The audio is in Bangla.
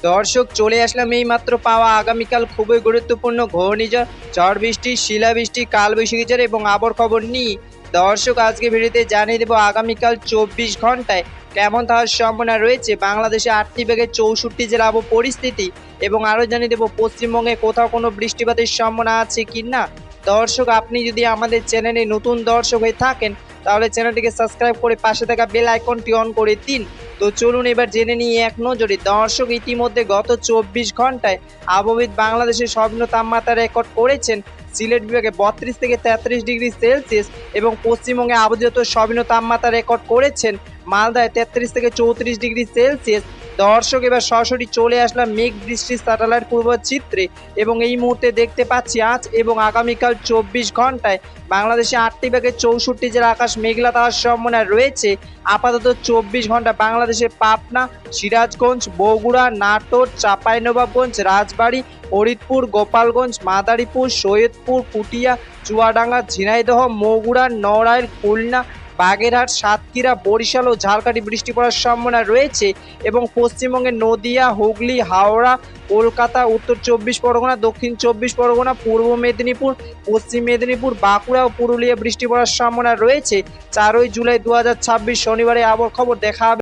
দর্শক চলে আসলাম এই মাত্র পাওয়া আগামীকাল খুবই গুরুত্বপূর্ণ ঘূর্ণিঝড়, ঝড় বৃষ্টি, শিলাবৃষ্টি, কালবৈশাখী ঝড় এবং আবহাওয়ার খবর নিয়ে। দর্শক আজকে ভিডিওতে জানিয়ে দেবো আগামীকাল 24 ঘন্টায় কেমন থাকার সম্ভাবনা রয়েছে বাংলাদেশে 8টি বিভাগের 64 জেলা আবহাওয়া পরিস্থিতি, এবং আরও জানিয়ে দেবো পশ্চিমবঙ্গে কোথাও কোনো বৃষ্টিপাতের সম্ভাবনা আছে কি না। দর্শক আপনি যদি আমাদের চ্যানেলে নতুন দর্শক হয়ে থাকেন তাহলে চ্যানেলটিকে সাবস্ক্রাইব করে পাশে থাকা বেল আইকনটি অন করে দিন। তো চলুন এবার জেনে নিই এক নজরে। দর্শক ইতিমধ্যে গত 24 ঘন্টায় আবহবিদ বাংলাদেশের সর্বনিম্ন তাপমাত্রা রেকর্ড করেছেন সিলেট বিভাগে 32 থেকে 33 ডিগ্রি সেলসিয়াস, এবং পশ্চিমবঙ্গে আবহাওয়া সর্বনিম্ন তাপমাত্রা রেকর্ড করেছেন মালদায় 33 থেকে 34 ডিগ্রি সেলসিয়াস। দর্শক এবার সরাসরি চলে আসলাম মেঘ বৃষ্টির স্যাটেলাইট পূর্বচিত্রে, এবং এই মুহূর্তে দেখতে পাচ্ছি আজ এবং আগামীকাল 24 ঘন্টায় বাংলাদেশে 8টি বিভাগের 64 জেলা আকাশ মেঘলা থাকার সম্ভাবনা রয়েছে। আপাতত 24 ঘন্টা বাংলাদেশে পাবনা, সিরাজগঞ্জ, বগুড়া, নাটোর, চাঁপাইনবাবগঞ্জ, রাজবাড়ী, ফরিদপুর, গোপালগঞ্জ, মাদারীপুর, সৈয়দপুর, পুঠিয়া, চুয়াডাঙ্গা, ঝিনাইদহ, মৌগুড়া, নড়াইল, খুলনা, বাগেরহাট, সাতক্ষীরা, বরিশাল ও ঝালকাঠি বৃষ্টি পড়ার সম্ভাবনা রয়েছে। এবং পশ্চিমবঙ্গের নদিয়া, হুগলি, হাওড়া, কলকাতা, উত্তর 24 পরগনা, দক্ষিণ 24 পরগনা, পূর্ব মেদিনীপুর, পশ্চিম মেদিনীপুর, বাঁকুড়া ও পুরুলিয়া বৃষ্টি পড়ার সম্ভাবনা রয়েছে। 4 জুলাই 2026 শনিবারে আবহাওয়ার খবর দেখা হবে।